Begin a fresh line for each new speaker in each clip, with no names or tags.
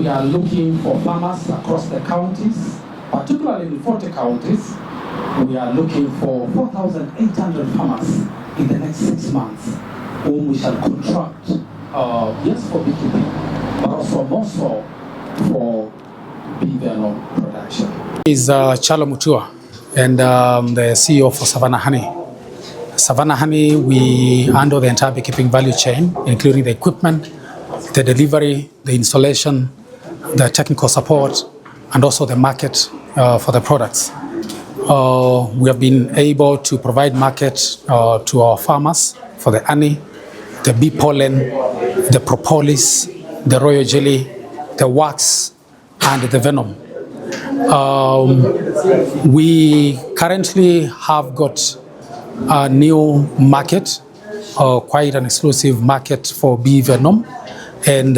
we are looking for farmers across the counties, particularly in 40 counties. We are looking for 4,800 farmers in the next 6 months, whom we shall contract, yes, for beekeeping, but also more so for bee venom production.
Is Chalo Mutua, and the CEO for Savannah Honey. Savannah Honey, we handle the entire beekeeping value chain, including the equipment, the delivery, the installation, the technical support, and also the market for the products. We have been able to provide market to our farmers for the honey, the bee pollen, the propolis, the royal jelly, the wax, and the venom. We currently have got a new market, quite an exclusive market for bee venom. And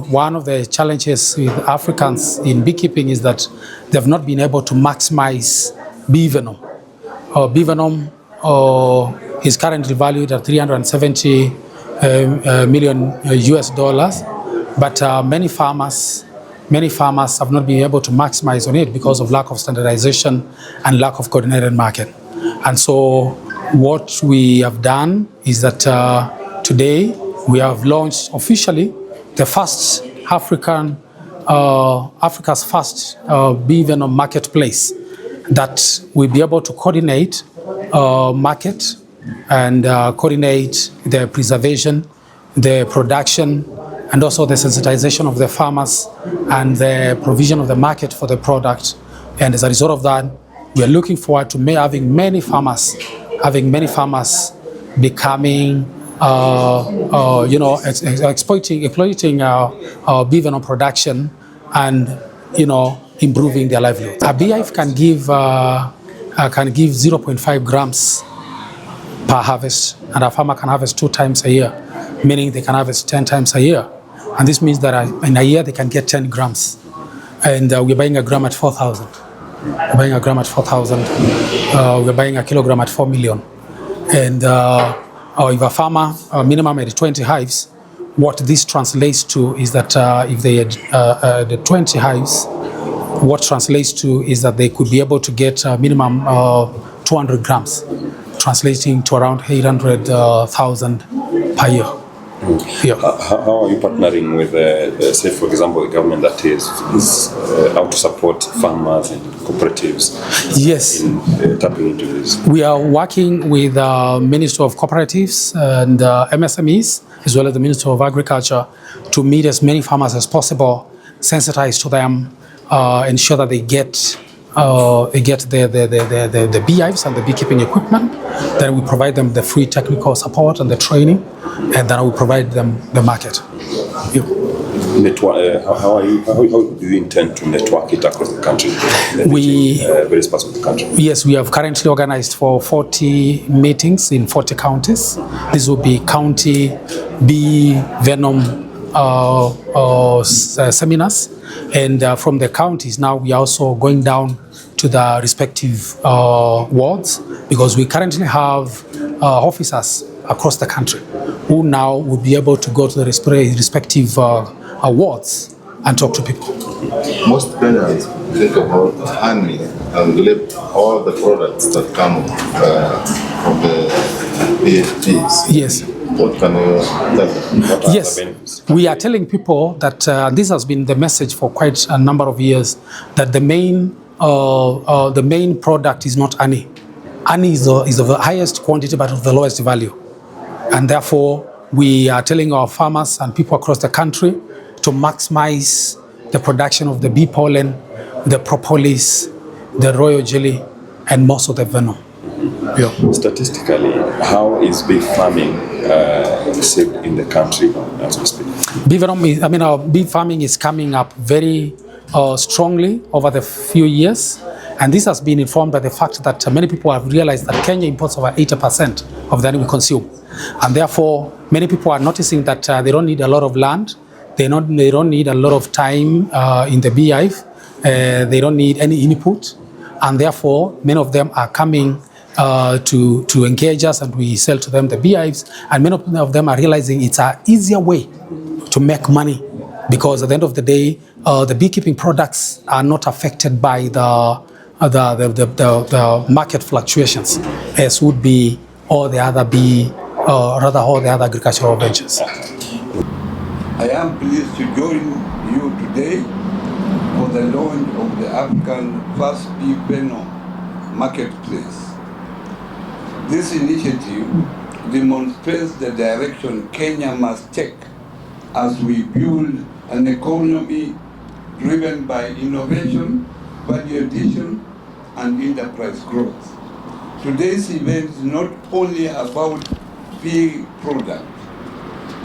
one of the challenges with Africans in beekeeping is that they've not been able to maximize bee venom. Bee venom is currently valued at 370 million US dollars, but many farmers have not been able to maximize on it because of lack of standardization and lack of coordinated market. And so what we have done is that today we have launched officially the first Africa's first bee venom marketplace that will be able to coordinate market and coordinate the preservation, the production, and also the sensitization of the farmers and the provision of the market for the product. And as a result of that, we are looking forward to having many farmers becoming, exploiting bee venom production and, improving their livelihood. A beehive can give 0.5 grams per harvest, and a farmer can harvest 2 times a year, meaning they can harvest 10 times a year. And this means that in a year they can get 10 grams. And we're buying a gram at 4,000. We're buying a gram at 4,000. We're buying a kilogram at 4 million. And if a farmer minimum at 20 hives, what this translates to is that if they had the 20 hives, what translates to is that they could be able to get minimum 200 grams, translating to around 800,000 per year. Yeah.
How are you partnering with, say, for example, the government that is out to support farmers and cooperatives?
Yes.
In tapping into this?
We are working with the Ministry of Cooperatives and MSMEs, as well as the Ministry of Agriculture, to meet as many farmers as possible, sensitize to them, ensure that they get the beehives and the beekeeping equipment. Then we provide them the free technical support and the training, and then we provide them the market. Yeah.
How do you intend to network it across the country? Various parts of the country.
Yes, we have currently organized for 40 meetings in 40 counties. This will be county bee venom seminars, and from the counties now we are also going down to the respective wards, because we currently have officers across the country who now would be able to go to the respective wards and talk to people.
Most Kenyans think about honey and all the products that come from the bees.
Yes.
What can you tell them?
What are
Yes,
the benefits?
we are telling people that this has been the message for quite a number of years, that the main product is not honey. Honey is of the highest quantity but of the lowest value. And therefore, we are telling our farmers and people across the country to maximize the production of the bee pollen, the propolis, the royal jelly, and most of the venom. Yeah.
Statistically, how is bee farming received in the country as we speak?
Bee farming is coming up very strongly over the few years, and this has been informed by the fact that many people have realized that Kenya imports over 80% of the honey we consume, and therefore many people are noticing that they don't need a lot of land, they don't need a lot of time in the beehive, they don't need any input, and therefore many of them are coming to engage us, and we sell to them the beehives, and many of them are realizing it's an easier way to make money because at the end of the day, the beekeeping products are not affected by the market fluctuations as would be all the other all the other agricultural ventures.
I am pleased to join you today for the launch of the African first bee Venom marketplace. This initiative demonstrates the direction Kenya must take as we build an economy driven by innovation, value addition, and enterprise growth. Today's event is not only about bee products,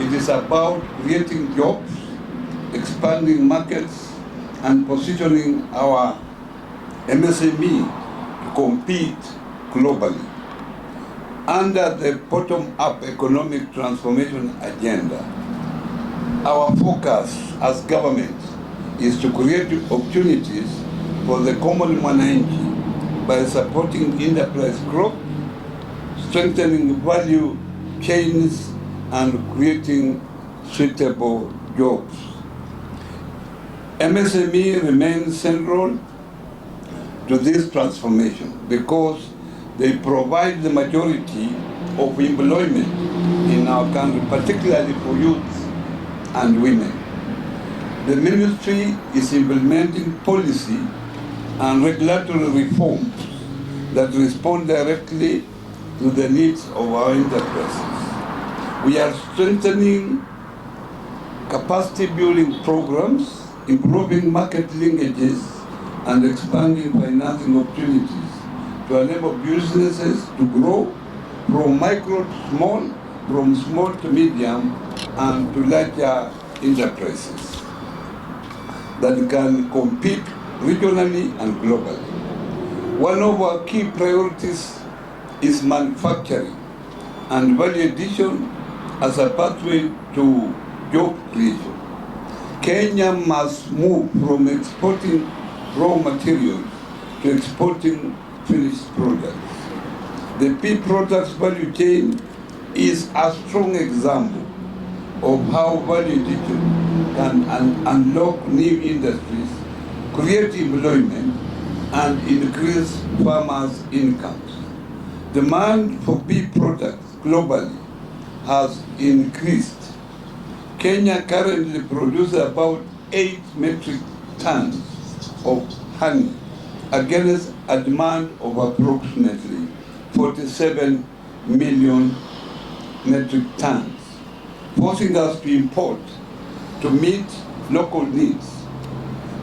it is about creating jobs, expanding markets, and positioning our MSME to compete globally. Under the bottom-up economic transformation agenda, our focus as government is to create opportunities for the common mwananchi by supporting enterprise growth, strengthening value chains, and creating suitable jobs. MSME remains central to this transformation because they provide the majority of employment in our country, particularly for youth and women. The ministry is implementing policy and regulatory reforms that respond directly to the needs of our enterprises. We are strengthening capacity building programs, improving market linkages, and expanding financing opportunities to enable businesses to grow from micro to small, from small to medium, and to larger enterprises that can compete regionally and globally. One of our key priorities is manufacturing and value addition as a pathway to job creation. Kenya must move from exporting raw materials to exporting finished products. The bee products value chain is a strong example of how value addition can unlock new industries, create employment, and increase farmers' incomes. Demand for bee products globally has increased. Kenya currently produces about 8 metric tons of honey against a demand of approximately 47 million metric tons, forcing us to import to meet local needs.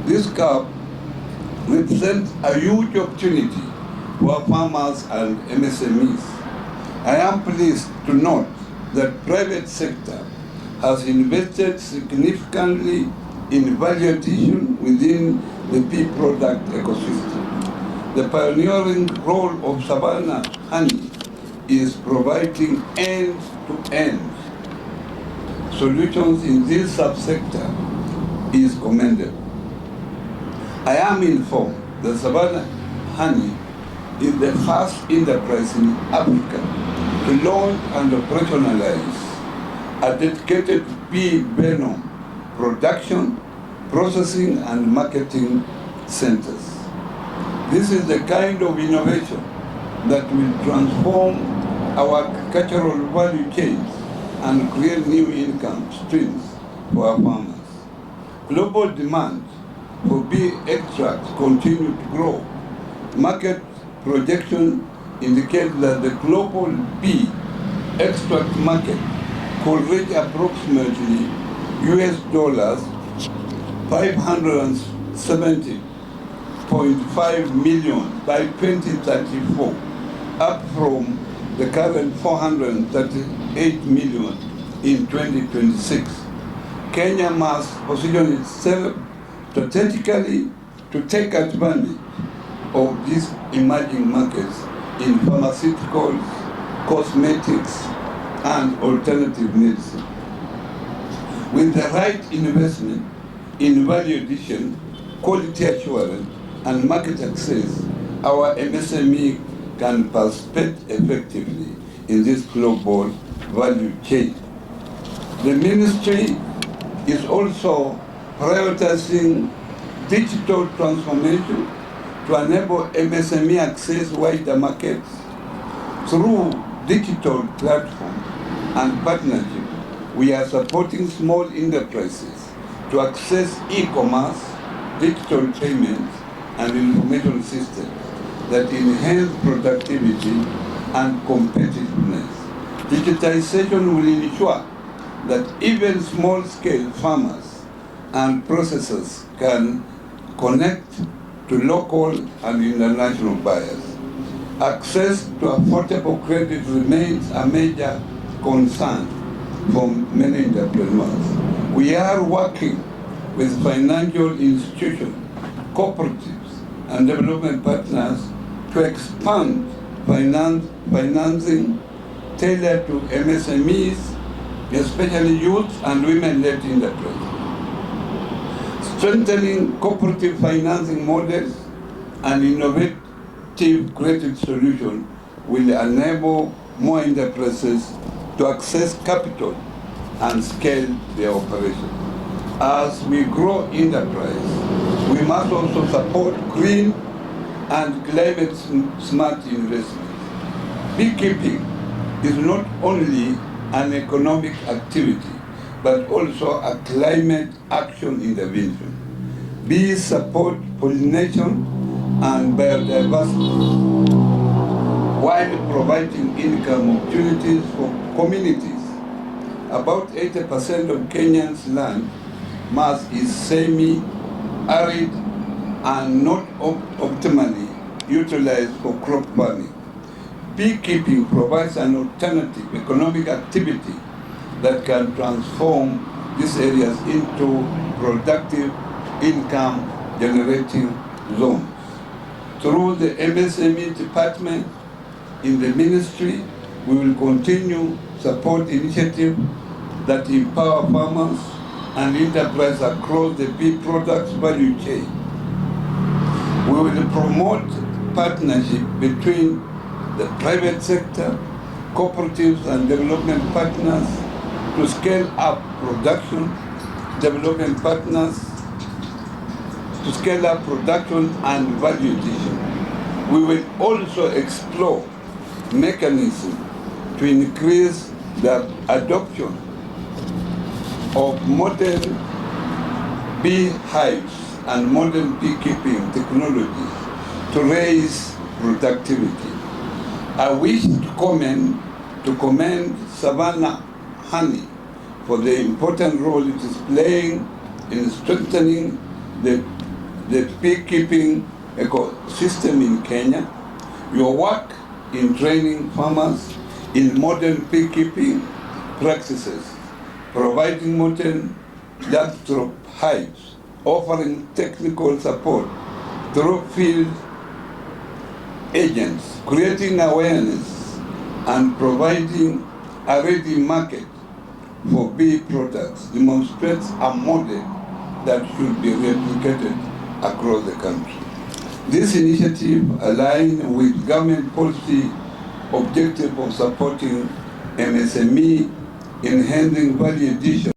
This gap represents a huge opportunity for farmers and MSMEs. I am pleased to note that private sector has invested significantly in value addition within the bee product ecosystem. The pioneering role of Savannah Honey is providing end-to-end solutions in this subsector is commendable. I am informed that Savannah Honey is the first enterprise in Africa to launch and operationalize a dedicated bee venom production, processing, and marketing centers. This is the kind of innovation that will transform our agricultural value chains and create new income streams for our farmers. Global demand for bee extracts continue to grow. Market projections indicate that the global bee extract market could reach approximately $570.5 million by 2034, up from the current 438 million in 2026. Kenya must position itself strategically to take advantage of these emerging markets in pharmaceuticals, cosmetics, and alternative medicine. With the right investment in value addition, quality assurance, and market access, our MSME can participate effectively in this global value chain. The ministry is also prioritizing digital transformation to enable MSME access wider markets through digital platforms and partnership. We are supporting small enterprises to access e-commerce, digital payments, and information systems that enhance productivity and competitiveness. Digitization will ensure that even small-scale farmers and processors can connect to local and international buyers. Access to affordable credit remains a major concern for many entrepreneurs. We are working with financial institutions, cooperatives, and development partners to expand financing tailored to MSMEs, especially youth and women-led enterprises. Strengthening cooperative financing models and innovative credit solutions will enable more enterprises to access capital and scale their operations. As we grow enterprise, we must also support green and climate-smart investments. Beekeeping is not only an economic activity, but also a climate action intervention. Bees support pollination and biodiversity while providing income opportunities for communities. About 80% of Kenya's land mass is semi-arid and not optimally utilized for crop farming. Beekeeping provides an alternative economic activity that can transform these areas into productive income-generating zones. Through the MSME department in the ministry, we will continue support initiatives that empower farmers and enterprise across the bee products value chain. We will promote partnership between the private sector, cooperatives and development partners to scale up production, development partners to scale up production and value addition. We will also explore mechanisms to increase the adoption of modern beehives and modern beekeeping technologies to raise productivity. I wish to commend Savannah Honey for the important role it is playing in strengthening the beekeeping ecosystem in Kenya. Your work in training farmers in modern beekeeping practices, providing modern laptop hives, offering technical support through field agents, creating awareness, and providing a ready market for bee products demonstrates a model that should be replicated across the country. This initiative aligns with government policy objective of supporting MSME, enhancing value addition,